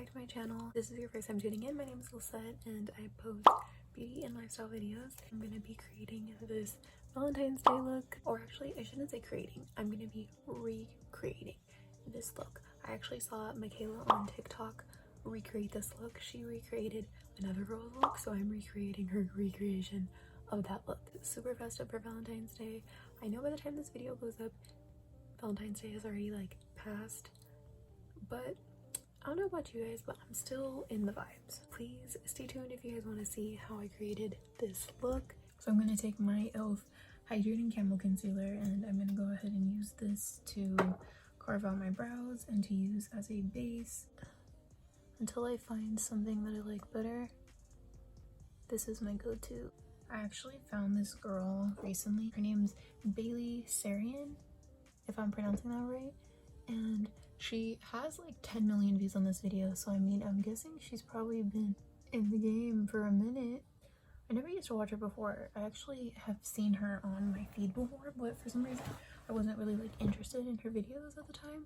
back to my channel. If this is your first time tuning in, my name is Lisette and I post beauty and lifestyle videos. I'm going to be creating this Valentine's Day look, or actually I shouldn't say creating, I'm going to be recreating this look. I actually saw Mikayla on TikTok recreate this look. She recreated another girl's look, so I'm recreating her recreation of that look. Super festive for Valentine's Day. I know by the time this video goes up, Valentine's Day has already like passed, but I don't know about you guys, but I'm still in the vibes. Please stay tuned if you guys want to see how I created this look. So I'm going to take my e.l.f. Hydrating Camo Concealer and I'm going to go ahead and use this to carve out my brows and to use as a base until I find something that I like better. This is my go-to. I actually found this girl recently. Her name's Jen Seren, if I'm pronouncing that right, and she has like 10 million views on this video, so I mean, I'm guessing she's probably been in the game for a minute. I never used to watch her before. I actually have seen her on my feed before, but for some reason I wasn't really like interested in her videos at the time.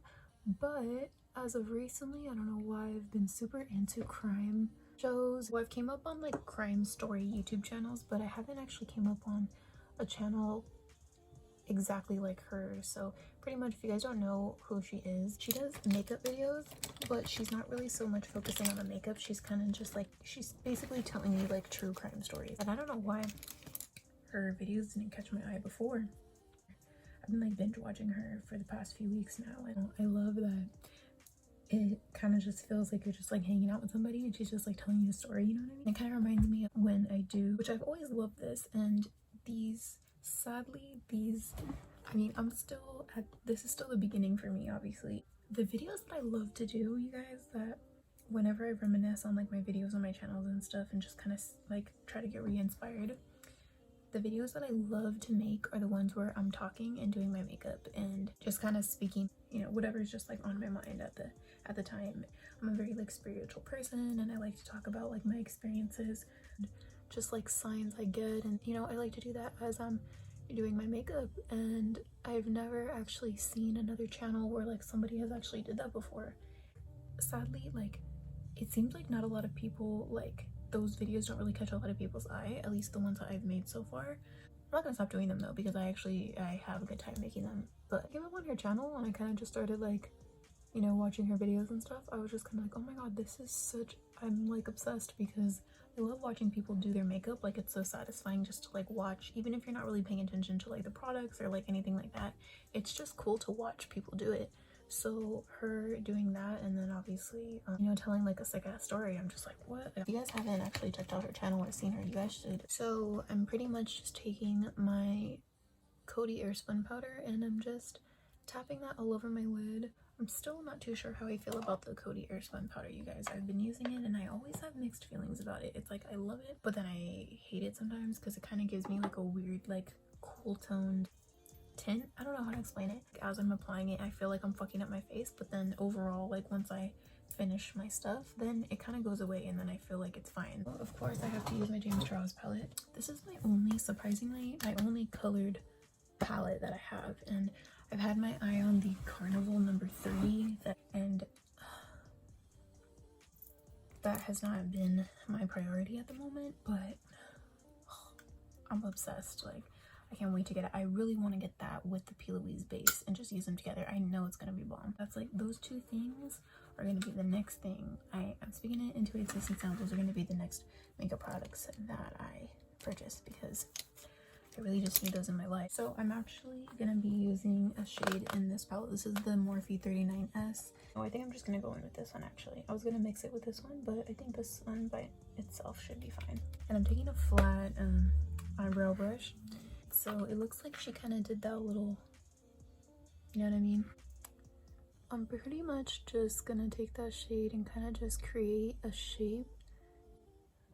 But as of recently, I don't know why, I've been super into crime shows. Well, I've came up on like crime story YouTube channels, but I haven't actually came up on a channel exactly like hers. So pretty much, if you guys don't know who she is, she does makeup videos, but she's not really so much focusing on the makeup. She's kind of just like, she's basically telling you like true crime stories, and I don't know why her videos didn't catch my eye before. I've been like binge watching her for the past few weeks now, and I love that it kind of just feels like you're just like hanging out with somebody and she's just like telling you a story, you know what I mean? It kind of reminds me of when I do, which I've always loved this, and these, sadly, these, I mean, I'm still at, this is still the beginning for me, obviously. The videos that I love to do, you guys, that whenever I reminisce on like my videos on my channels and stuff and just kind of like try to get re-inspired, the videos that I love to make are the ones where I'm talking and doing my makeup and just kind of speaking, you know, whatever's just like on my mind at the time. I'm a very like spiritual person, and I like to talk about like my experiences, just like signs I get, and you know, I like to do that as I'm doing my makeup. And I've never actually seen another channel where like somebody has actually did that before. Sadly, like it seems like not a lot of people, like those videos don't really catch a lot of people's eye, at least the ones that I've made so far. I'm not gonna stop doing them though, because I have a good time making them. But I came up on her channel and I kind of just started like, you know, watching her videos and stuff. I was just kind of like, oh my god, this is such, I'm like obsessed, because I love watching people do their makeup. Like it's so satisfying just to like watch, even if you're not really paying attention to like the products or like anything like that. It's just cool to watch people do it. So her doing that, and then obviously you know, telling like a sick ass story, I'm just like, what? If you guys haven't actually checked out her channel or seen her, you guys should. So I'm pretty much just taking my Coty Airspun powder and I'm just tapping that all over my lid. I'm still not too sure how I feel about the Coty Airspun powder, you guys. I've been using it and I always have mixed feelings about it. It's like I love it, but then I hate it sometimes because it kind of gives me like a weird like cool toned tint. I don't know how to explain it. As I'm applying it, I feel like I'm fucking up my face, but then overall, like once I finish my stuff, then it kind of goes away and then I feel like it's fine. Well, of course I have to use my James Charles palette. This is my only, surprisingly, my only colored palette that I have, and I've had my eye on the Carnival number 30, and that has not been my priority at the moment, but I'm obsessed. Like I can't wait to get it. I really want to get that with the P. Louise base and just use them together. I know it's gonna be bomb. That's like, those two things are gonna be the next thing. I'm speaking it into existence now. Those are gonna be the next makeup products that I purchase, because I really just need those in my life. So I'm actually gonna be using a shade in this palette. This is the Morphe 39S. Oh, I think I'm just gonna go in with this one actually. I was gonna mix it with this one, but I think this one by itself should be fine. And I'm taking a flat eyebrow brush. So it looks like she kind of did that little, you know what I mean? I'm pretty much just gonna take that shade and kind of just create a shape.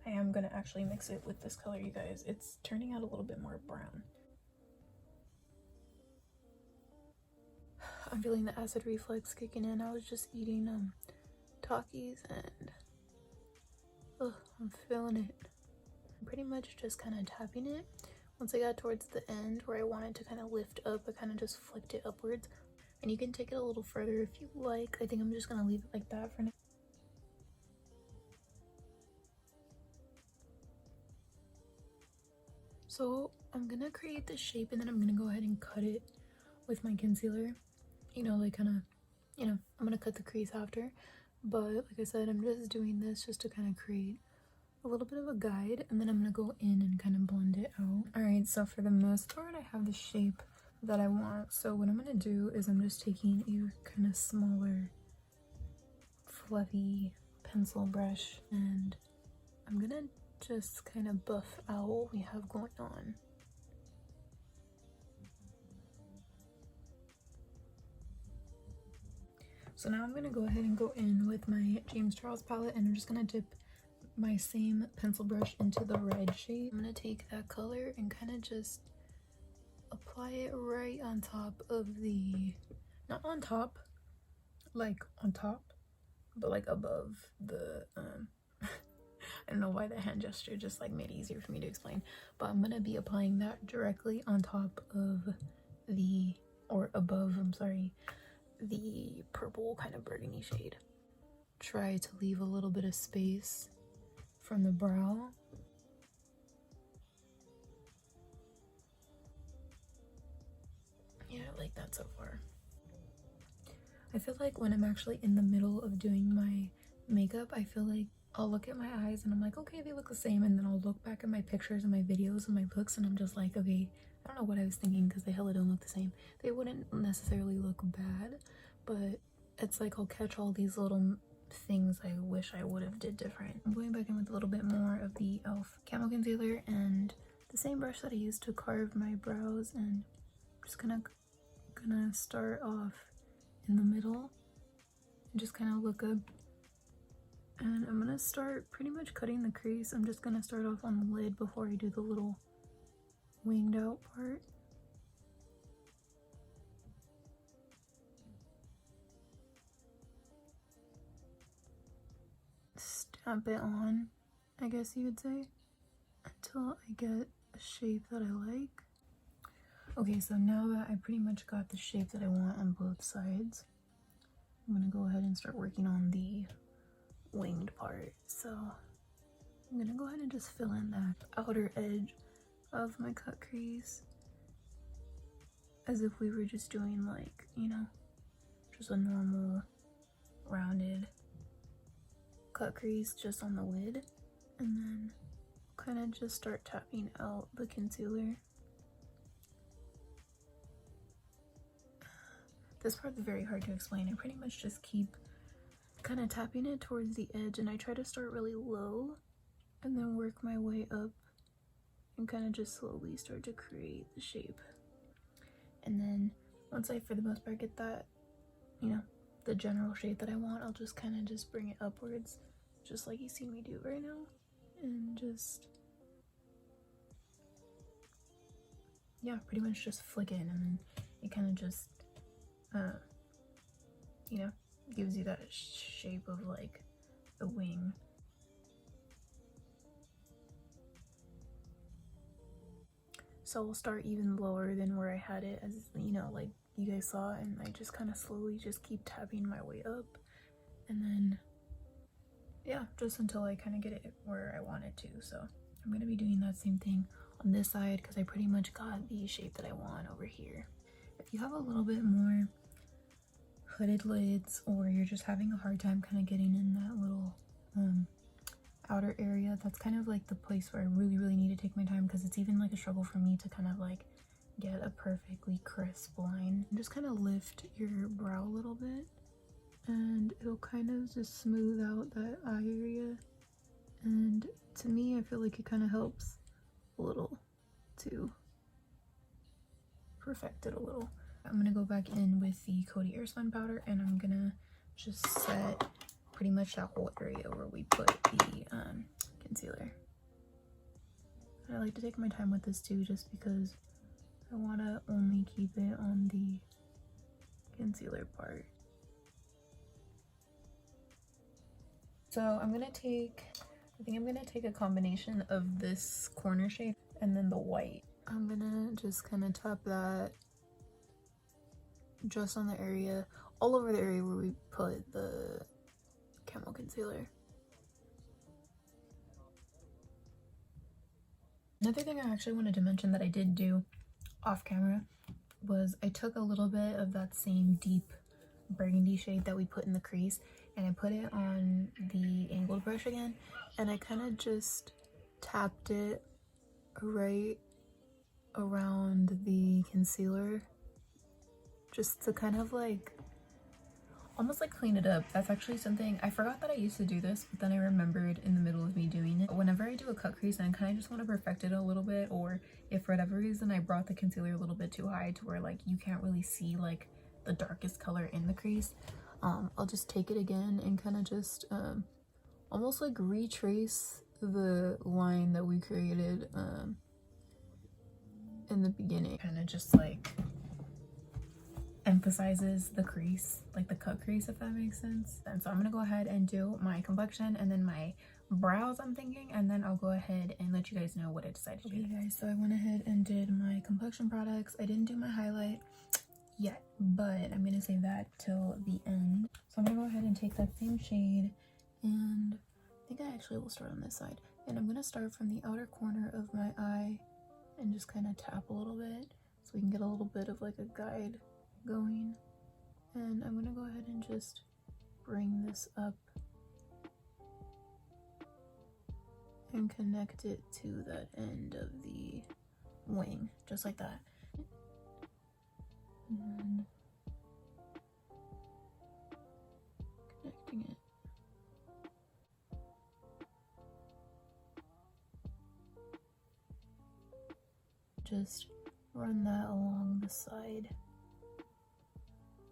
I am gonna actually mix it with this color, you guys. It's turning out a little bit more brown. I'm feeling the acid reflux kicking in. I was just eating Takis and I'm feeling it. I'm pretty much just kind of tapping it. Once I got towards the end where I wanted to kind of lift up, I kind of just flicked it upwards. And you can take it a little further if you like. I think I'm just gonna leave it like that for now. So I'm gonna create this shape and then I'm gonna go ahead and cut it with my concealer. You know, like kind of, you know, I'm gonna cut the crease after. But like I said, I'm just doing this just to kind of create a little bit of a guide, and then I'm gonna go in and kind of blend it out. All right, so for the most part, I have the shape that I want. So what I'm gonna do is I'm just taking a kind of smaller, fluffy pencil brush, and I'm gonna just kind of buff out what we have going on. So now I'm gonna go ahead and go in with my James Charles palette, and I'm just gonna dip my same pencil brush into the red shade. I'm gonna take that color and kind of just apply it right on top of the, not on top, like on top, but like above the I don't know why the hand gesture just like made it easier for me to explain, but I'm gonna be applying that directly on top of the, or above, I'm sorry, the purple kind of burgundy shade. Try to leave a little bit of space from the brow. Yeah, I like that so far. I feel like when I'm actually in the middle of doing my makeup, I feel like I'll look at my eyes and I'm like, okay, they look the same, and then I'll look back at my pictures and my videos and my looks and I'm just like, okay, I don't know what I was thinking because they hella don't look the same. They wouldn't necessarily look bad, but it's like I'll catch all these little things I wish I would have did different. I'm going back in with a little bit more of the e.l.f. Camo Concealer and the same brush that I used to carve my brows, and just gonna start off in the middle and just kind of look up. And I'm gonna start pretty much cutting the crease. I'm just gonna start off on the lid before I do the little winged out part. Stamp it on, I guess you would say, until I get a shape that I like. Okay, so now that I pretty much got the shape that I want on both sides, I'm gonna go ahead and start working on the winged part. So I'm gonna go ahead and just fill in that outer edge of my cut crease as if we were just doing, like, you know, just a normal rounded cut crease just on the lid, and then kind of just start tapping out the concealer. This part's very hard to explain. I pretty much just keep kind of tapping it towards the edge, and I try to start really low and then work my way up and kind of just slowly start to create the shape. And then once I, for the most part, get that, you know, the general shape that I want, I'll just kind of just bring it upwards, just like you see me do right now, and just, yeah, pretty much just flick it, and then it kind of just you know, gives you that shape of like the wing. So we'll start even lower than where I had it, as you know, like you guys saw, and I just kind of slowly just keep tapping my way up, and then yeah, just until I kind of get it where I want it to. So I'm gonna be doing that same thing on this side because I pretty much got the shape that I want over here. If you have a little bit more hooded lids, or you're just having a hard time kind of getting in that little outer area, that's kind of like the place where I really need to take my time, because it's even like a struggle for me to kind of like get a perfectly crisp line. Just kind of lift your brow a little bit and it'll kind of just smooth out that eye area, and to me I feel like it kind of helps a little to perfect it a little. I'm gonna go back in with the Coty Airspun powder, and I'm gonna just set pretty much that whole area where we put the concealer. I like to take my time with this too, just because I want to only keep it on the concealer part. So I think I'm gonna take a combination of this corner shape and then the white. I'm gonna just kind of tap that just on the area, all over the area where we put the camo concealer. Another thing I actually wanted to mention that I did do off camera was I took a little bit of that same deep burgundy shade that we put in the crease and I put it on the angled brush again, and I kind of just tapped it right around the concealer just to kind of like almost like clean it up. That's actually something I forgot that I used to do this, but then I remembered in the middle of me doing it. Whenever I do a cut crease and I kind of just want to perfect it a little bit, or if for whatever reason I brought the concealer a little bit too high to where like you can't really see like the darkest color in the crease, I'll just take it again and kind of just almost like retrace the line that we created in the beginning. Kind of just like emphasizes the crease, like the cut crease, if that makes sense. And so I'm gonna go ahead and do my complexion and then my brows, I'm thinking, and then I'll go ahead and let you guys know what I decided to do. Okay guys, so I went ahead and did my complexion products. I didn't do my highlight yet, but I'm gonna save that till the end. So I'm gonna go ahead and take that same shade, and I think I actually will start on this side, and I'm gonna start from the outer corner of my eye and just kind of tap a little bit so we can get a little bit of like a guide going. And I'm gonna go ahead and just bring this up and connect it to that end of the wing, just like that. And then connecting it. Just run that along the side.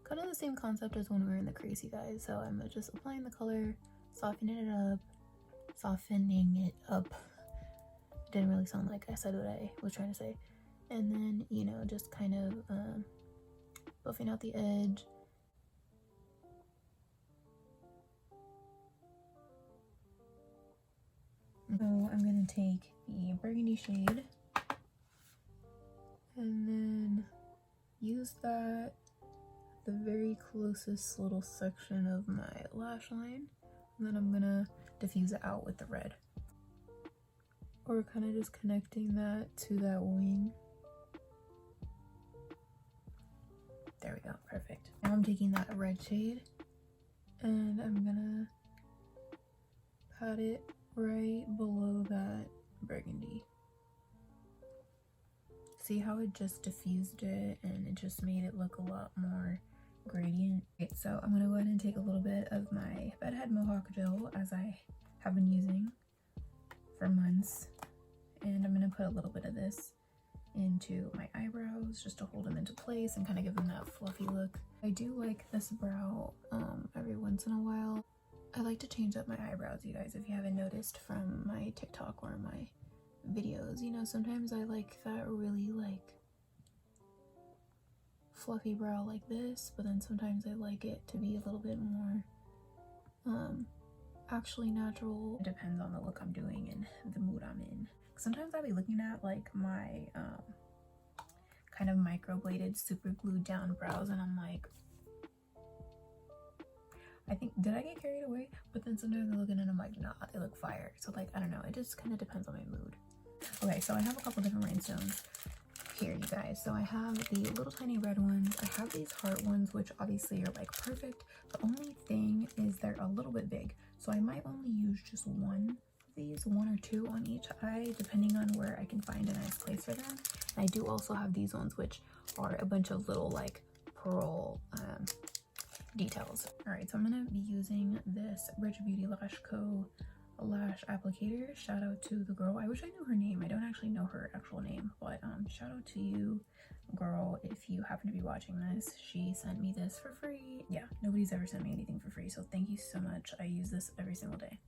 Kind of the same concept as when we were in the crease, you guys. So I'm just applying the color, softening it up. Didn't really sound like I said what I was trying to say. And then, you know, just kind of buffing out the edge. So I'm gonna take the burgundy shade and then use that the very closest little section of my lash line, and then I'm gonna diffuse it out with the red, or kind of just connecting that to that wing. There we go, perfect. Now I'm taking that red shade and I'm gonna pat it right below that burgundy. See how it just diffused it and it just made it look a lot more gradient. Okay, so I'm gonna go ahead and take a little bit of my Bedhead Mohawk gel, as I have been using for months, and I'm gonna put a little bit of this into my eyebrows just to hold them into place and kind of give them that fluffy look. I do like this brow every once in a while. I like to change up my eyebrows, you guys, if you haven't noticed from my TikTok or my videos. You know, sometimes I like that really like fluffy brow like this, but then sometimes I like it to be a little bit more actually natural. It depends on the look I'm doing and the mood I'm in. Sometimes I'll be looking at like my kind of microbladed, super glued down brows, and I'm like, I think, did I get carried away? But then sometimes I'm looking at them like, nah, they look fire. So like, I don't know, it just kind of depends on my mood. Okay, so I have a couple different rhinestones here, you guys. So I have the little tiny red ones. I have these heart ones, which obviously are like perfect. The only thing is they're a little bit big, so I might only use just one of these, one or two on each eye, depending on where I can find a nice place for them. And I do also have these ones, which are a bunch of little like pearl details. All right, so I'm gonna be using this Rich Beauty Lash Co. Lash Applicator. Shout out to the girl. I wish I knew her name. I don't actually know her actual name, but shout out to you, girl, if you happen to be watching this. She sent me this for free. Yeah, nobody's ever sent me anything for free, so thank you so much. I use this every single day.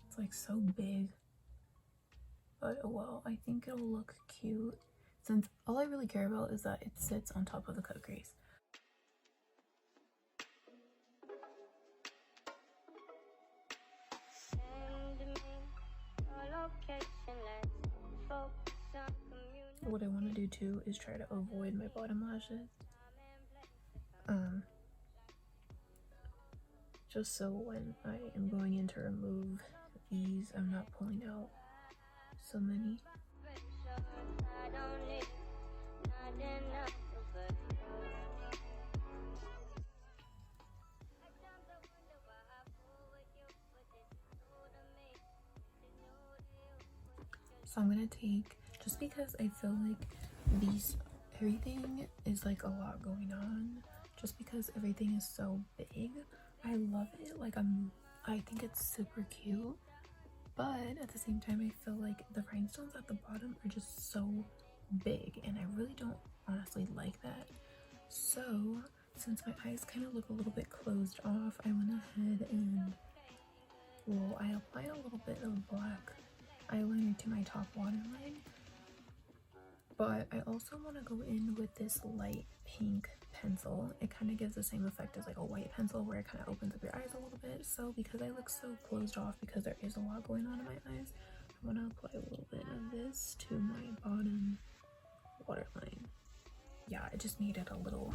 It's like so big, but oh well, I think it'll look cute, since all I really care about is that it sits on top of the cut crease. What I want to do too is try to avoid my bottom lashes. just so when I am going in to remove these, I'm not pulling out so many. So I'm gonna take, just because I feel like everything is like a lot going on, just because everything is so big. I love it, like I think it's super cute, but at the same time I feel like the rhinestones at the bottom are just so big and I really don't honestly like that. So since my eyes kind of look a little bit closed off, I went ahead and, well, I applied a little bit of black eyeliner to my top waterline, but I also want to go in with this light pink pencil. It kind of gives the same effect as like a white pencil where it kind of opens up your eyes a little bit. So because I look so closed off, because there is a lot going on in my eyes, I want to apply a little bit of this to my bottom waterline. Yeah, it just needed a little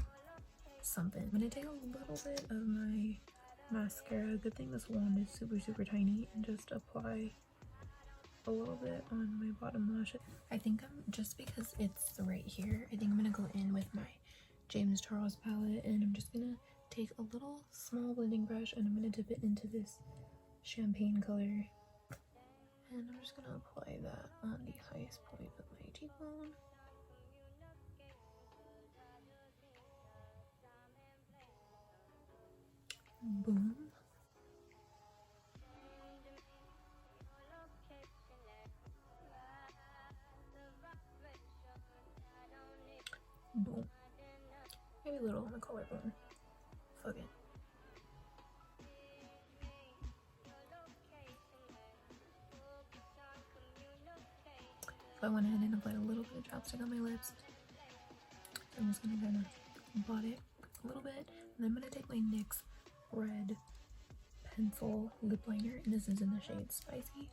something. I'm gonna take a little bit of my mascara. Good thing this wand is super tiny, and just apply a little bit on my bottom lashes. I think just because it's right here, I think I'm gonna go in with my James Charles palette, and I'm just gonna take a little small blending brush and I'm gonna dip it into this champagne color, and I'm just gonna apply that on the highest point of my cheekbone. Boom. Boom. Maybe a little on the collarbone. Fuck it. So I went ahead and applied a little bit of chapstick on my lips. So I'm just gonna kind of blot it a little bit, and then I'm gonna take my NYX red pencil lip liner, and this is in the shade Spicy.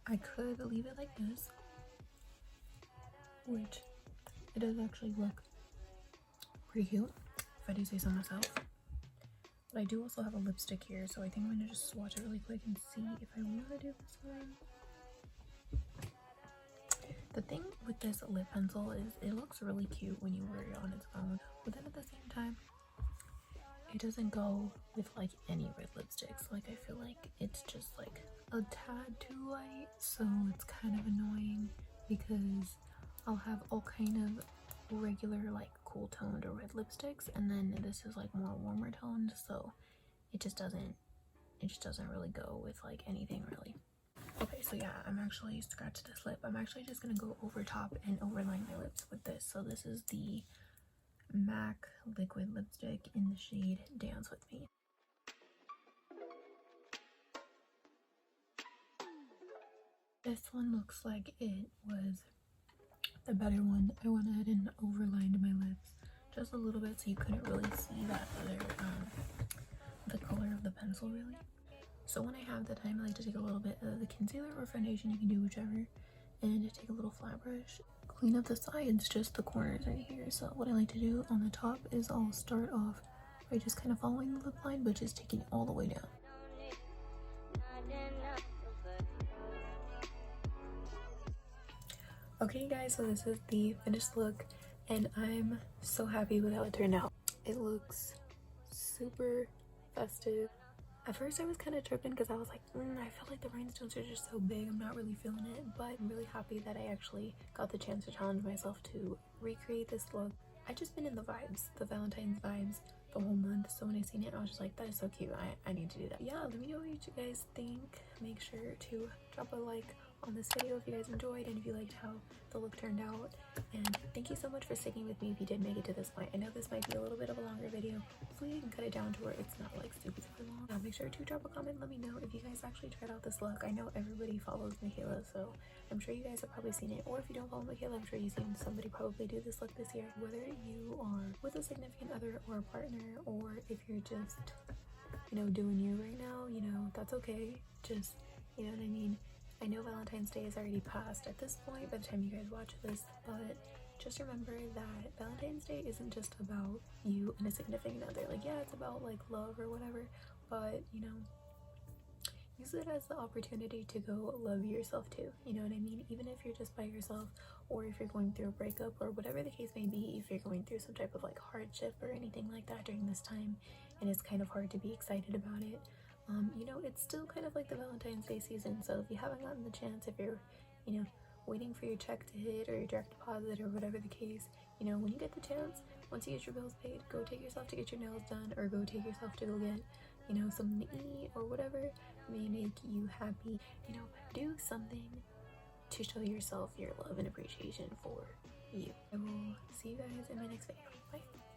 I could leave it like this, which it does actually look pretty cute, if I do say so myself. But I do also have a lipstick here, so I think I'm gonna just swatch it really quick and see if I want to do this one. The thing with this lip pencil is it looks really cute when you wear it on its own, but then at the same time, it doesn't go with like any red lipsticks. Like, I feel like it's just like a tad too light, so it's kind of annoying because I'll have all kind of regular like cool toned or red lipsticks, and then this is like more warmer toned, so it just doesn't really go with like anything really. Okay, so yeah, I'm actually scratched this lip. I'm actually just gonna go over top and overline my lips with this. So this is the MAC liquid lipstick in the shade Dance With Me. This one looks like it was the better one. I went ahead and overlined my lips just a little bit so you couldn't really see that other the color of the pencil really. So when I have the time, I like to take a little bit of the concealer or foundation, you can do whichever, and take a little flat brush, clean up the sides, just the corners right here. So what I like to do on the top is I'll start off by just kind of following the lip line, but just taking it all the way down. Okay guys, so this is the finished look, and I'm so happy with how it turned out. It looks super festive. At first I was kind of tripping because I was like, I feel like the rhinestones are just so big, I'm not really feeling it, but I'm really happy that I actually got the chance to challenge myself to recreate this look. I just been in the vibes, the Valentine's vibes, the whole month, so when I seen it I was just like, that is so cute, I need to do that. Yeah, let me know what you guys think. Make sure to drop a like on this video if you guys enjoyed and if you liked how the look turned out, and thank you so much for sticking with me if you did make it to this point. I know this might be a little bit of a longer video, hopefully I can cut it down to where it's not like super long. Make sure to drop a comment, let me know if you guys actually tried out this look. I know everybody follows Mikayla, so I'm sure you guys have probably seen it, or if you don't follow Mikayla, I'm sure you've seen somebody probably do this look this year. Whether you are with a significant other or a partner, or if you're just, you know, doing you right now, you know, that's okay. Just You know what I mean? I know Valentine's Day is already past at this point by the time you guys watch this, but just remember that Valentine's Day isn't just about you and a significant other. Like, yeah, it's about like love or whatever, but you know, use it as the opportunity to go love yourself too. You know what I mean? Even if you're just by yourself, or if you're going through a breakup, or whatever the case may be, if you're going through some type of like hardship or anything like that during this time, and it's kind of hard to be excited about it, you know, it's still kind of like the Valentine's Day season. So if you haven't gotten the chance, if you're, you know, waiting for your check to hit or your direct deposit or whatever the case, you know, when you get the chance, once you get your bills paid, go take yourself to get your nails done, or go take yourself to go get, you know, something to eat or whatever may make you happy. You know, do something to show yourself your love and appreciation for you. I will see you guys in my next video. Bye.